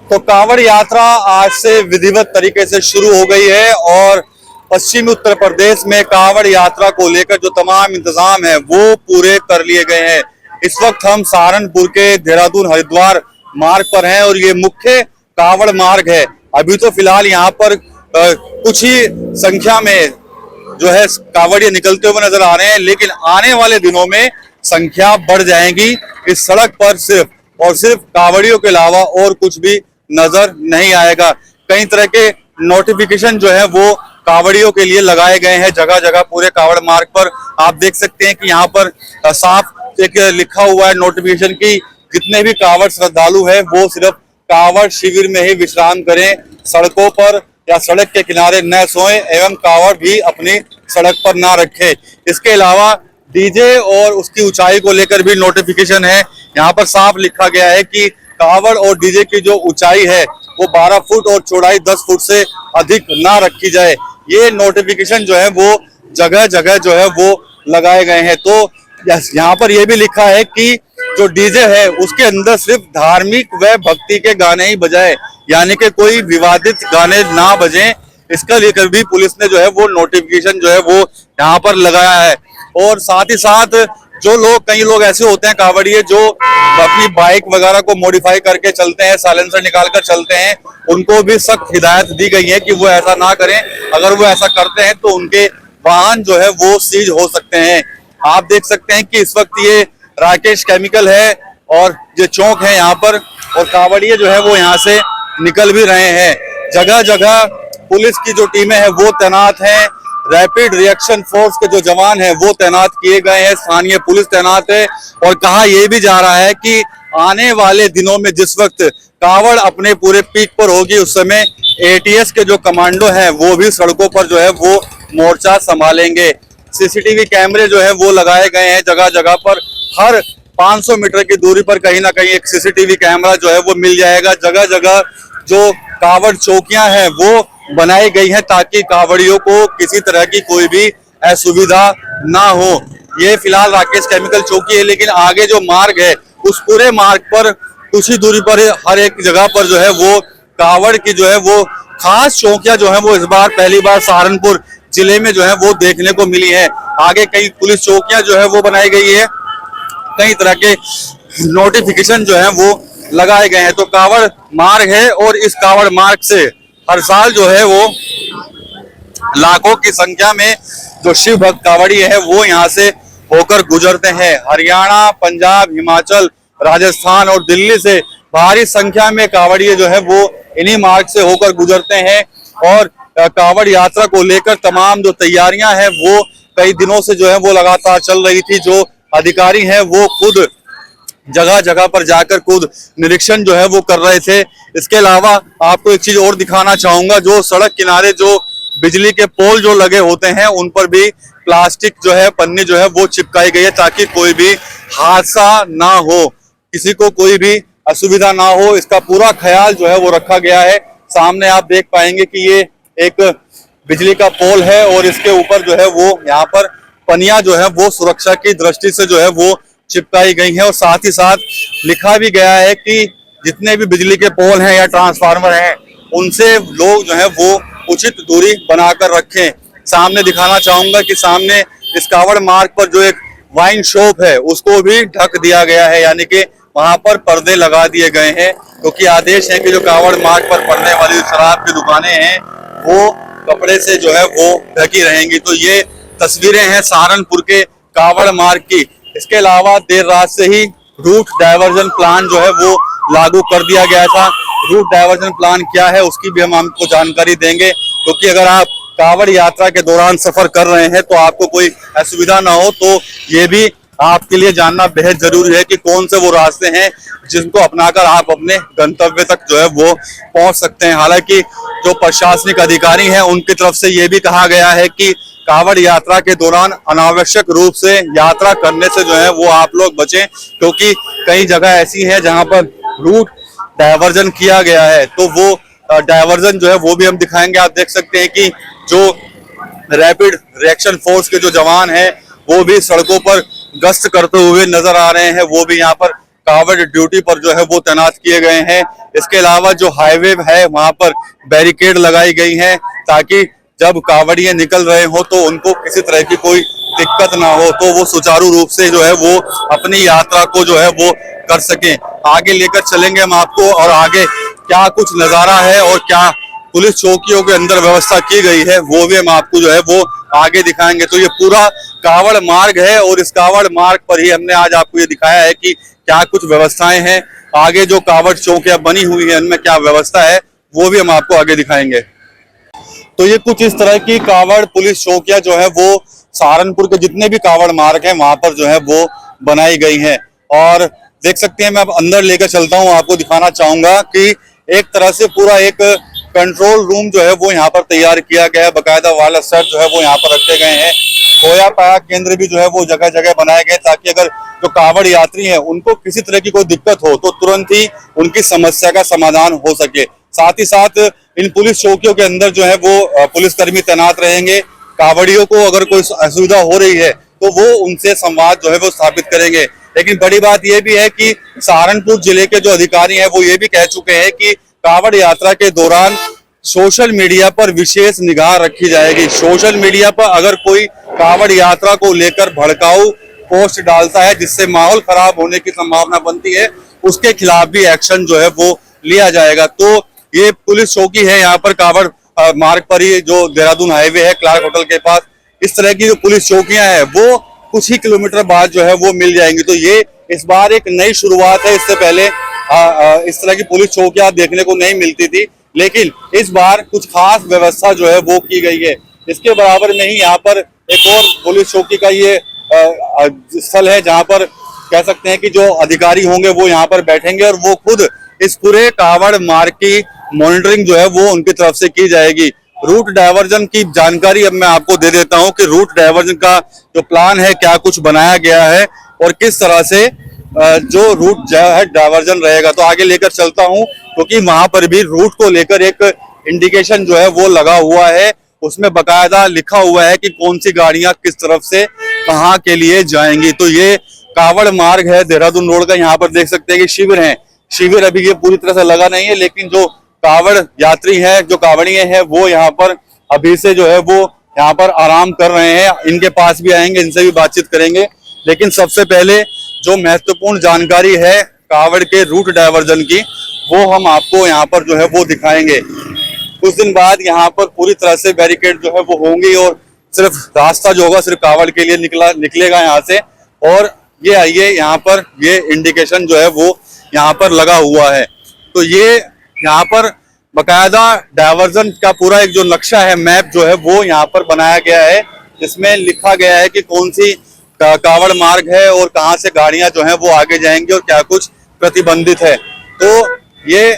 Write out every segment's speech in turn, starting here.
तो कांवड़ यात्रा आज से विधिवत तरीके से शुरू हो गई है और पश्चिमी उत्तर प्रदेश में कांवड़ यात्रा को लेकर जो तमाम इंतजाम है वो पूरे कर लिए गए हैं। इस वक्त हम सहारनपुर के देहरादून हरिद्वार मार्ग पर हैं और ये मुख्य कांवड़ मार्ग है। अभी तो फिलहाल यहाँ पर कुछ ही संख्या में जो है कांवड़िए निकलते हुए नजर आ रहे हैं, लेकिन आने वाले दिनों में संख्या बढ़ जाएगी। इस सड़क पर सिर्फ और सिर्फ कांवड़ियों के अलावा और कुछ भी नजर नहीं आएगा। कई तरह के नोटिफिकेशन जो है वो कांवड़ियों के लिए लगाए गए हैं जगह जगह पूरे कांवड़ मार्ग पर। आप देख सकते हैं कि यहाँ पर साफ एक लिखा हुआ है नोटिफिकेशन की जितने भी कांवड़ श्रद्धालु हैं वो सिर्फ कांवड़ शिविर में ही विश्राम करें, सड़कों पर या सड़क के किनारे न सोएं एवं कांवड़ भी अपनी सड़क पर ना रखें। इसके अलावा डीजे और उसकी ऊंचाई को लेकर भी नोटिफिकेशन है। यहाँ पर साफ लिखा गया है कि कांवड़ और डीजे की जो ऊंचाई है वो 12 फुट और चौड़ाई 10 फुट से अधिक ना रखी जाए। ये नोटिफिकेशन जो है वो जगह जगह जो है वो लगाए गए हैं। तो यहाँ पर यह भी लिखा है कि जो डीजे है उसके अंदर सिर्फ धार्मिक व भक्ति के गाने ही बजाए, यानी कि कोई विवादित गाने ना बजें। इसका लेकर भी पुलिस ने जो है वो नोटिफिकेशन जो है वो यहाँ पर लगाया है। और साथ ही साथ जो लोग कई लोग ऐसे होते हैं कांवड़िए जो अपनी बाइक वगैरह को मॉडिफाई करके चलते हैं, साइलेंसर निकाल कर चलते हैं, उनको भी सख्त हिदायत दी गई है कि वो ऐसा ना करें। अगर वो ऐसा करते हैं तो उनके वाहन जो है वो सीज हो सकते हैं। आप देख सकते हैं कि इस वक्त ये राकेश केमिकल है और ये चौक है यहाँ पर, और कांवड़िए जो है वो यहाँ से निकल भी रहे हैं। जगह जगह पुलिस की जो टीमें हैं वो तैनात हैं, रैपिड रिएक्शन फोर्स के जो जवान हैं वो तैनात किए गए हैं, स्थानीय पुलिस तैनात है। और कहा यह भी जा रहा है कि आने वाले दिनों में जिस वक्त कांवड़ अपने पूरे पीक पर होगी उस समय एटीएस के जो कमांडो हैं वो भी सड़कों पर जो है वो मोर्चा संभालेंगे। सीसीटीवी कैमरे जो है वो लगाए गए हैं जगह जगह पर। हर 500 मीटर की दूरी पर कहीं ना कहीं एक सीसीटीवी कैमरा जो है वो मिल जाएगा। जगह जगह जो कांवड़ चौकियां हैं वो बनाई गई हैं ताकि कांवड़ियों को किसी तरह की कोई भी असुविधा ना हो। ये फिलहाल राकेश केमिकल चौकी है, लेकिन आगे जो मार्ग है उस पूरे मार्ग पर कुछ ही दूरी पर हर एक जगह पर जो है वो कांवड़ की जो है वो खास चौकियां जो है वो इस बार पहली बार सहारनपुर जिले में जो है वो देखने को मिली है। आगे कई पुलिस चौकियां जो है वो बनाई गई है, कई तरह के नोटिफिकेशन जो है वो लगाए गए हैं। तो कांवड़ मार्ग है और इस कांवड़ मार्ग से हर साल जो है वो लाखों की संख्या में जो शिव भक्त कांवड़ी है वो यहाँ से होकर गुजरते हैं। हरियाणा, पंजाब, हिमाचल, राजस्थान और दिल्ली से भारी संख्या में कांवड़िए जो है वो इन्हीं मार्ग से होकर गुजरते हैं। और कांवड़ यात्रा को लेकर तमाम जो तैयारियां हैं वो कई दिनों से जो है वो लगातार चल रही थी। जो अधिकारी हैं वो खुद जगह जगह पर जाकर खुद निरीक्षण जो है वो कर रहे थे। इसके अलावा आपको एक चीज और दिखाना चाहूंगा, जो सड़क किनारे जो बिजली के पोल जो लगे होते हैं उन पर भी प्लास्टिक जो है पन्नी जो है वो चिपकाई गई है ताकि कोई भी हादसा ना हो, किसी को कोई भी असुविधा ना हो। इसका पूरा ख्याल जो है वो रखा गया है। सामने आप देख पाएंगे कि ये एक बिजली का पोल है और इसके ऊपर जो है वो यहाँ पर पनिया जो है वो सुरक्षा की दृष्टि से जो है वो चिपकाई गई है। और साथ ही साथ लिखा भी गया है कि जितने भी बिजली के पोल हैं या ट्रांसफार्मर हैं उनसे लोग जो है वो उचित दूरी बनाकर रखें। सामने दिखाना चाहूंगा कि सामने इस कांवड़ मार्ग पर जो एक वाइन शॉप है उसको भी ढक दिया गया है, यानी कि वहां पर पर्दे लगा दिए गए हैं क्योंकि आदेश है कि जो कांवड़ मार्ग पर पड़ने वाली शराब की दुकानें हैं वो कपड़े से जो है वो ढकी रहेंगी। तो ये तस्वीरें हैं सहारनपुर के कांवड़ मार्ग की। इसके अलावा देर रात से ही रूट डायवर्जन प्लान जो है वो लागू कर दिया गया था। रूट डायवर्जन प्लान क्या है उसकी भी हम आपको जानकारी देंगे, क्योंकि अगर आप कांवड़ यात्रा के दौरान सफर कर रहे हैं तो आपको कोई असुविधा ना हो, तो ये भी आपके लिए जानना बेहद जरूरी है कि कौन से वो रास्ते हैं जिनको अपनाकर आप अपने गंतव्य तक जो है वो पहुंच सकते हैं। हालांकि जो प्रशासनिक अधिकारी हैं उनकी तरफ से ये भी कहा गया है कि कांवड़ यात्रा के दौरान अनावश्यक रूप से यात्रा करने से जो है वो आप लोग बचें, क्योंकि कई जगह ऐसी है जहां पर रूट डायवर्जन किया गया है। तो वो डायवर्जन जो है वो भी हम दिखाएंगे। आप देख सकते हैं कि जो रैपिड रिएक्शन फोर्स के जो जवान हैं वो भी सड़कों पर गश्त करते हुए नजर आ रहे हैं, वो भी यहाँ पर कावड़ ड्यूटी पर जो है वो तैनात किए गए हैं। इसके अलावा जो हाईवे है वहां पर बैरिकेड लगाई गई है ताकि जब कावड़िए निकल रहे हो तो उनको किसी तरह की कोई दिक्कत ना हो, तो वो सुचारू रूप से जो है वो अपनी यात्रा को जो है वो कर सकें। आगे लेकर चलेंगे हम आपको, और आगे क्या कुछ नजारा है और क्या पुलिस चौकियों के अंदर व्यवस्था की गई है वो भी हम आपको जो है वो आगे दिखाएंगे। तो ये पूरा कावड़ मार्ग है और इस कावड़ मार्ग पर ही हमने आज आपको ये दिखाया है कि क्या कुछ व्यवस्थाएं हैं। आगे जो कावड़ चौकियां बनी हुई है उनमें क्या व्यवस्था है वो भी हम आपको आगे दिखाएंगे। तो ये कुछ इस तरह की कावड़ पुलिस चौकियां जो है वो सहारनपुर के जितने भी कावड़ मार्ग हैं वहां पर जो है वो बनाई गई हैं। और देख सकते हैं, मैं अब अंदर लेकर चलता हूं, आपको दिखाना चाहूंगा कि एक तरह से पूरा एक कंट्रोल रूम जो है वो यहाँ पर तैयार किया गया है। बाकायदा वाला सेट जो है वो यहाँ पर रखे गए हैं। खोया पाया केंद्र भी जो है वो जगह जगह बनाए गए ताकि अगर जो कावड़ यात्री हैं उनको किसी तरह की कोई दिक्कत हो तो तुरंत ही उनकी समस्या का समाधान हो सके। साथ ही साथ इन पुलिस चौकियों के अंदर जो है वो पुलिसकर्मी तैनात रहेंगे। कावड़ियों को अगर कोई असुविधा हो रही है तो वो उनसे संवाद जो है वो स्थापित करेंगे। लेकिन बड़ी बात यह भी है कि सहारनपुर जिले के जो अधिकारी हैं वो ये भी कह चुके हैं कि कावड़ यात्रा के दौरान सोशल मीडिया पर विशेष निगाह रखी जाएगी। सोशल मीडिया पर अगर कोई कावड़ यात्रा को लेकर भड़काऊ पोस्ट डालता है जिससे माहौल खराब होने की संभावना बनती है, उसके खिलाफ भी एक्शन जो है वो लिया जाएगा। तो ये पुलिस चौकी है यहाँ पर कावड़ मार्ग पर ही, जो देहरादून हाईवे है क्लार्क होटल के पास, इस तरह की जो पुलिस चौकियां हैं वो कुछ ही किलोमीटर बाद जो है वो मिल जाएंगी। तो ये इस बार एक नई शुरुआत है। इससे पहले इस तरह की पुलिस चौकियां देखने को नहीं मिलती थी, लेकिन इस बार कुछ खास व्यवस्था जो है वो की गई है। इसके बराबर में ही यहाँ पर एक और पुलिस चौकी का ये स्थल है जहाँ पर कह सकते हैं कि जो अधिकारी होंगे वो यहाँ पर बैठेंगे और वो खुद इस पूरे कावड़ मार्ग की मॉनिटरिंग जो है वो उनकी तरफ से की जाएगी। रूट डायवर्जन की जानकारी अब मैं आपको दे देता हूं कि रूट डायवर्जन का जो प्लान है क्या कुछ बनाया गया है और किस तरह से जो रूट जो है डायवर्जन रहेगा। तो आगे लेकर चलता हूं क्योंकि वहां पर भी रूट को लेकर एक इंडिकेशन जो है वो लगा हुआ है। उसमें बकायदा लिखा हुआ है कि कौन सी गाड़ियां किस तरफ से कहां के लिए जाएंगी। तो ये कावड़ मार्ग है देहरादून रोड का। यहाँ पर देख सकते हैं कि शिविर है। शिविर अभी ये पूरी तरह से लगा नहीं है, लेकिन जो कावड़ यात्री है, जो कावड़िए हैं, वो यहाँ पर अभी से जो है वो यहाँ पर आराम कर रहे हैं। इनके पास भी आएंगे, इनसे भी बातचीत करेंगे। लेकिन सबसे पहले जो महत्वपूर्ण जानकारी है कावड़ के रूट डायवर्जन की, वो हम आपको यहाँ पर जो है वो दिखाएंगे। कुछ दिन बाद यहाँ पर पूरी तरह से बैरिकेड जो है वो होंगी और सिर्फ रास्ता जो होगा सिर्फ कावड़ के लिए निकलेगा यहाँ से। और ये आइए, यहाँ पर ये इंडिकेशन जो है वो यहाँ पर लगा हुआ है। तो ये यहाँ पर बकायदा डायवर्जन का पूरा एक जो नक्शा है, मैप जो है वो यहाँ पर बनाया गया है, जिसमें लिखा गया है कि कौन सी कावड़ मार्ग है और कहाँ से गाड़ियां जो हैं वो आगे जाएंगी और क्या कुछ प्रतिबंधित है। तो ये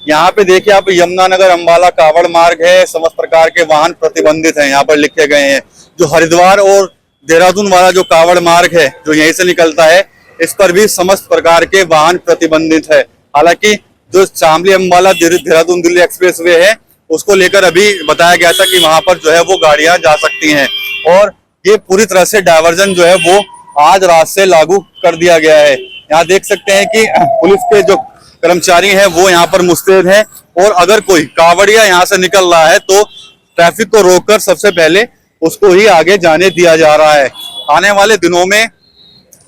यहाँ पे देखिए आप, यमुनानगर अंबाला कावड़ मार्ग है, समस्त प्रकार के वाहन प्रतिबंधित हैं यहाँ पर लिखे गए हैं। जो हरिद्वार और देहरादून वाला जो कावड़ मार्ग है जो यहीं से निकलता है, इस पर भी समस्त प्रकार के वाहन प्रतिबंधित है। हालांकि जो शामली अंबाला देहरादून दिल्ली एक्सप्रेस वे है उसको लेकर अभी बताया गया था कि वहां पर जो है वो गाड़ियां जा सकती हैं। और ये पूरी तरह से डायवर्जन जो है वो आज रात से लागू कर दिया गया है। यहाँ देख सकते हैं कि पुलिस के जो कर्मचारी हैं वो यहाँ पर मुस्तैद हैं और अगर कोई कावड़िया यहाँ से निकल रहा है तो ट्रैफिक को रोककर सबसे पहले उसको ही आगे जाने दिया जा रहा है। आने वाले दिनों में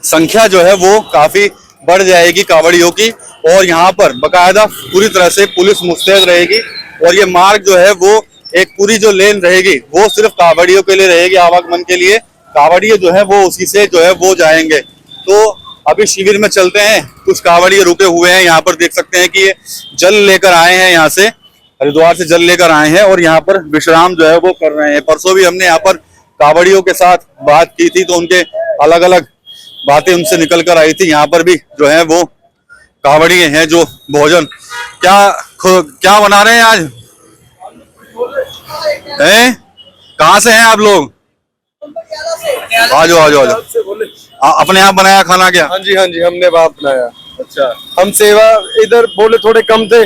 संख्या जो है वो काफी बढ़ जाएगी कावड़ियों की और यहाँ पर बकायदा पूरी तरह से पुलिस मुस्तैद रहेगी। और ये मार्ग जो है वो एक पूरी जो लेन रहेगी वो सिर्फ कावड़ियों के लिए रहेगी, आवागमन के लिए। कावड़िए जो है वो उसी से जो है वो जाएंगे। तो अभी शिविर में चलते हैं। कुछ कावड़िए रुके हुए हैं, यहाँ पर देख सकते हैं कि ये जल लेकर आए हैं, यहाँ से हरिद्वार से जल लेकर आए हैं और यहाँ पर विश्राम जो है वो कर रहे हैं। परसों भी हमने यहाँ पर कावड़ियों के साथ बात की थी तो उनके अलग अलग बातें उनसे निकल कर आई थी। यहाँ पर भी जो है वो कावड़िए हैं जो भोजन क्या बना रहे हैं आज हैं? कहाँ से हैं आप लोग? आ जाओ आ जाओ आ जाओ। अपने आप बनाया खाना क्या? हाँ जी हमने आप बनाया। अच्छा, हम सेवा इधर बोले थोड़े कम थे,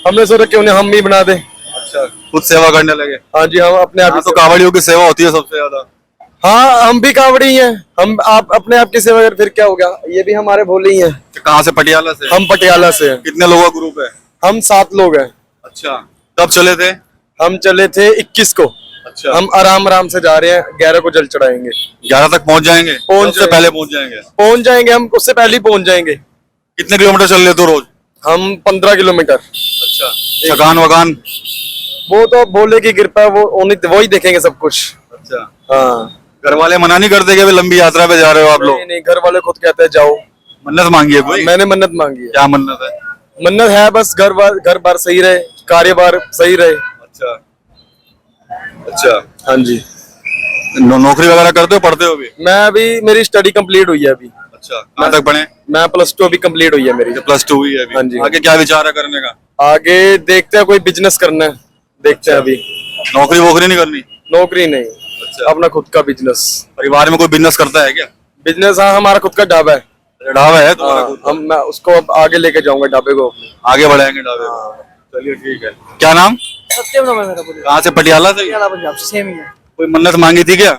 हमने सोचा क्यों नहीं हम भी बना दें। अच्छा, खुद सेवा करने लगे? हाँ जी, हम अपने आप। तो कावड़ियों की सेवा होती है सबसे ज्यादा। हाँ, हम भी कावड़ी हैं। हम आप अपने आप की सेवा कर, फिर क्या हो गया, ये भी हमारे भोले ही हैं। कहाँ से? पटियाला से? हम पटियाला से हैं। कितने लोगों का ग्रुप है? हम 7 लोग हैं। अच्छा, कब चले थे? हम चले थे 21 को। अच्छा, हम आराम आराम से जा रहे हैं, 11 को जल चढ़ाएंगे। 11 तक पहुंच जाएंगे? पहुंच उससे जाएंगे। पहले पहुंच जाएंगे? पहुंच जाएंगे, हम उससे पहले ही पहुंच जाएंगे। कितने किलोमीटर चल लेते हो रोज? हम 15 किलोमीटर। अच्छा, थकान वकान? वो तो भोले की कृपा है, वो ही देखेंगे सब कुछ। अच्छा, हाँ, घर वाले मना नहीं करते कि अभी लंबी यात्रा पे जा रहे हो आप लोग? नहीं नहीं, घर वाले खुद कहते हैं जाओ। मन्नत मांगी है कोई? मैंने मन्नत मांगी है। क्या मन्नत है? मन्नत है बस घर बार सही रहे, कार्यभार सही रहे। अच्छा, अच्छा। हाँ जी। नौकरी वगैरह करते हो, पढ़ते हो भी? मैं अभी, मेरी स्टडी कंप्लीट हुई है अभी। अच्छा, कहाँ तक पढ़े? मैं +2 अभी कंप्लीट हुई है मेरी। +2 हुई है अभी? हाँ जी। आगे क्या विचार है करने का? आगे देखते हैं, कोई बिजनेस करना है, देखते हैं अभी। नौकरी वोकरी नहीं करनी? नौकरी नहीं, अच्छा, अपना खुद का बिजनेस। परिवार में कोई बिजनेस करता है क्या? बिजनेस, हाँ, हमारा खुद का ढाबा है। ढाबा है तुम्हारा हाँ, खुद का? मैं उसको अब आगे लेके जाऊंगा ढाबे को। आगे बढ़ाएंगे ढाबे को। चलिए ठीक है। क्या नाम? सत्यम नाम है मेरा। बोलिए। कहाँ से? पटियाला से? पटियाला पंजाब से सेम ही है। कोई मन्नत मांगी थी क्या?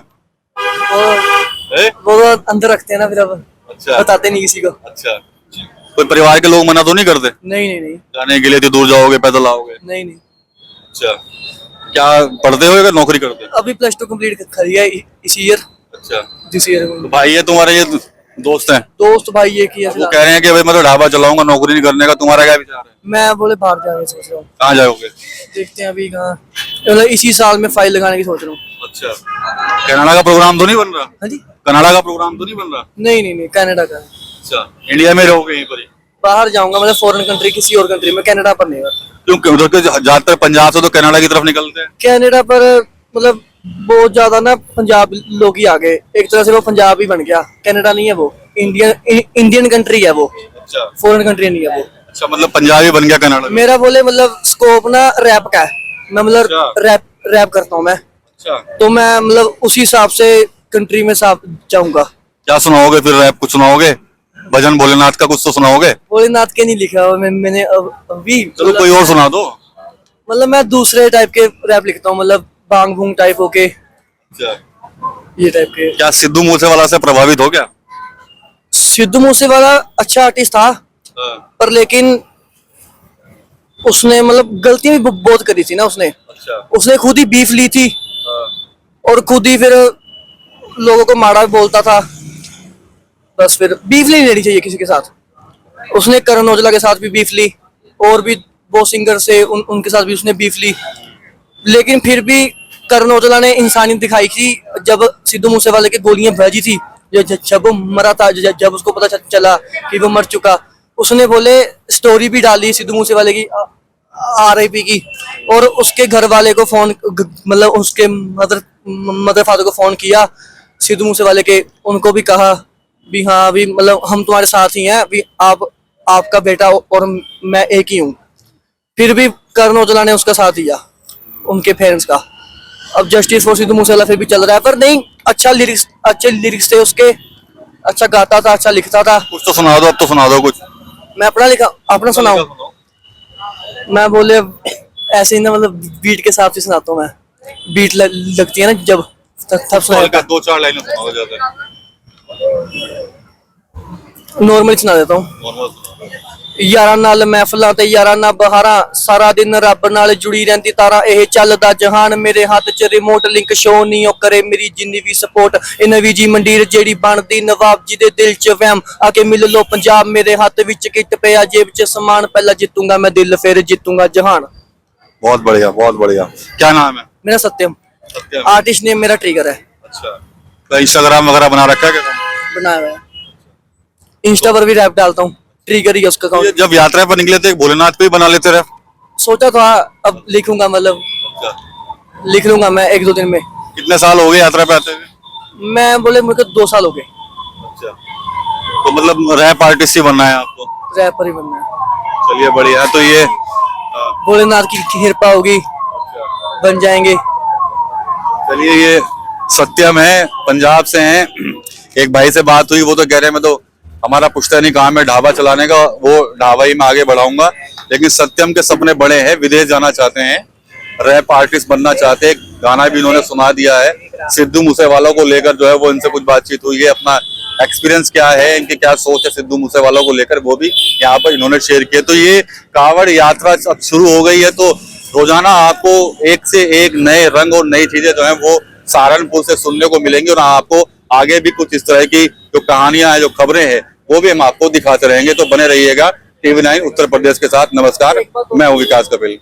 वो तो अंदर रखते हैं ना, फिर अब अच्छा, बताते नहीं किसी को। अच्छा। कोई परिवार के लोग मना तो नहीं करते नहीं नहीं नहीं जाने के लिए? तो दूर जाओगे, पैदल आओगे? नहीं नहीं। अच्छा, क्या पढ़ते हो या नौकरी करते हो? अभी +2 कंप्लीट करी है इसी ईयर, अच्छा, दिस ईयर। तो भाई है तुम्हारे, ये दोस्त हैं? दोस्त भाई ये किया वो कह रहे हैं कि भाई मैं तो ढाबा चलाऊंगा, नौकरी नहीं करने का। तुम्हारा क्या विचार है? मैं बोले बाहर जाने की सोच रहा हूँ। कहाँ जाओगे? देखते हैं अभी कहाँ, मतलब इसी साल में फाइल लगाने की सोच रहा हूँ। अच्छा, कनाडा का प्रोग्राम तो नहीं बन रहा? हाँ जी। कनाडा का प्रोग्राम तो नहीं बन रहा? नहीं नहीं नहीं, कनाडा का। अच्छा, इंडिया में रहोगे यहीं पर ही? बाहर जाऊंगा, मतलब फॉरेन कंट्री, किसी और कंट्री में, कनाडा पर नहीं। क्यों? उधर के ज्यादातर पंजाब से तो कनाडा की तरफ निकलते हैं। कनाडा पर मतलब बहुत ज्यादा ना पंजाब लोग ही आ गए, एक तरह से वो पंजाब ही बन गया। कनाडा नहीं है वो, इंडियन कंट्री है वो, अच्छा, फॉरेन कंट्री नहीं है वो। अच्छा, मतलब पंजाबी बन गया कनाडा में। मेरा बोले मतलब स्कोप ना रैप का है, मैं मतलब अच्छा। रैप करता हूँ मैं, अच्छा, तो मैं मतलब उसी हिसाब से कंट्री में साफ जाऊंगा। क्या सुनाओगे फिर? रैप कुछ सुनाओगे? भजन भोलेनाथ का कुछ तो सुनाओगे? भोलेनाथ के नहीं लिखा हुआ मैंने अभी, चलो कोई और सुना दो। मतलब मैं दूसरे टाइप के रैप लिखता हूँ, मतलब बांग भूंग टाइप होके, अच्छा, ये टाइप के। क्या सिद्धू मूसेवाला से प्रभावित हो क्या? सिद्धू मूसेवाला अच्छा आर्टिस्ट था, पर लेकिन उसने मतलब गलती भी बहुत करी थी ना उसने। अच्छा, उसने खुद ही बीफ ली थी और खुद ही फिर लोगों को माड़ा बोलता था। बस फिर बीफ नहीं लेनी चाहिए किसी के साथ। उसने करण औजला के साथ भी बीफ ली, और भी बहुत सिंगर से उनके साथ भी उसने बीफ ली, लेकिन फिर भी करण औजला ने इंसानियत दिखाई थी। जब सिद्धू मूसेवाले की गोलियां भेजी थी, जब वो मरा था, जब उसको पता चला कि वो मर चुका, उसने बोले स्टोरी भी डाली सिद्धू मूसेवाले की, RIP की, और उसके घर वाले को फोन, मतलब उसके मदर फादर को फोन किया सिद्धू मूसेवाले के, उनको भी कहा भी हाँ भी मतलब हम तुम्हारे साथ ही हैं, भी आपका बेटा और मैं एक ही हूँ। फिर भी करण औजला ने उसका साथ दिया, उनके पेरेंट्स का। अब जस्टिस फॉर सिद्धू मूसेवाला फिर भी चल रहा है, पर नहीं, अच्छे लिरिक्स थे उसके, अच्छा गाता था, अच्छा लिखता था। कुछ तो सुना दो, अब तो सुना दो कुछ। मैं अपना सुनाऊं? मैं बोले ऐसे ही ना, मतलब बीट के हिसाब से सुनाता हूँ मैं, बीट लगती है ना जब, तब सुनाता। 2-4 लाइनें सुनाओ ज्यादा। नॉर्मल सुना देता हूँ। नॉर्मल सुनाओ। यारा नाल महफिलां ते यारा ना बहारा, सारा दिन रब नाल जुड़ी रहंदी तारा, ਇਹ ਚੱਲਦਾ ਜਹਾਨ ਮੇਰੇ ਹੱਥ 'ਚ ਰਿਮੋਟ ਲਿੰਕ ਸ਼ੋ ਨਹੀਂ ਉਹ ਕਰੇ ਮੇਰੀ ਜਿੰਨੀ ਵੀ ਸਪੋਰਟ, ਇਹ ਨਵੀਂ ਜੀ ਮੰਡੀਰ ਜਿਹੜੀ ਬਣਦੀ ਨਵਾਬ ਜੀ ਦੇ ਦਿਲ 'ਚ ਵਹਿਮ, ਆ ਕੇ ਮਿਲ ਲੋ ਪੰਜਾਬ ਮੇਰੇ ਹੱਥ ਵਿੱਚ ਕਿੱਟ ਪਿਆ ਜੇਬ 'ਚ ਸਮਾਨ, ਪਹਿਲਾਂ ਜਿੱਤੂਗਾ मैं दिल फिर जीतूंगा जहान। बहुत बढ़िया, बहुत बढ़िया। क्या नाम है? मेरा सत्यम, सत्यम। आर्टिस्ट नेम मेरा ट्रिगर है। अच्छा, तो इंस्टाग्राम वगैरह बना रखा है क्या? बनाया हुआ है, इंस्टा पर भी रैप डालता हूँ, ट्रिगर ही है उसका ये अकाउंट। जब यात्रा पर निकले थे भोलेनाथ पे ही बना लेते रहे? सोचा था अब लिखूंगा, मतलब अच्छा। लिख लूंगा मैं 1-2 दिन में। कितने साल हो गए यात्रा पे आते हुए? मैं बोले मेरे को 2 साल हो गए। अच्छा, तो मतलब रैप आर्टिस्ट ही बनना है आपको? रैपर ही बनना है। चलिए बढ़िया। तो ये भोलेनाथ की कृपा होगी, बन जाएंगे। चलिए, ये सत्यम है, पंजाब से हैं। एक भाई से बात हुई, वो तो कह रहे हैं मैं तो, हमारा पुश्तैनी काम है ढाबा चलाने का, वो ढाबा ही मैं आगे बढ़ाऊंगा। लेकिन सत्यम के सपने बड़े हैं, विदेश जाना चाहते हैं, रैप आर्टिस्ट बनना चाहते हैं, गाना भी इन्होंने सुना दिया है। सिद्धू मूसेवाला को लेकर जो है वो इनसे कुछ बातचीत हुई है, अपना एक्सपीरियंस क्या है, इनकी क्या सोच है सिद्धू मूसेवाला को लेकर, वो भी यहाँ पर इन्होंने शेयर किया। तो ये कावड़ यात्रा अब शुरू हो गई है, तो रोजाना आपको एक से एक नए रंग और नई चीजें जो है वो सहारनपुर से सुनने को मिलेंगी, और आपको आगे भी कुछ इस तरह की जो कहानियां हैं, जो खबरें हैं, वो भी हम आपको दिखाते रहेंगे। तो बने रहिएगा TV9 उत्तर प्रदेश के साथ। नमस्कार, मैं हूँ विकास कपिल।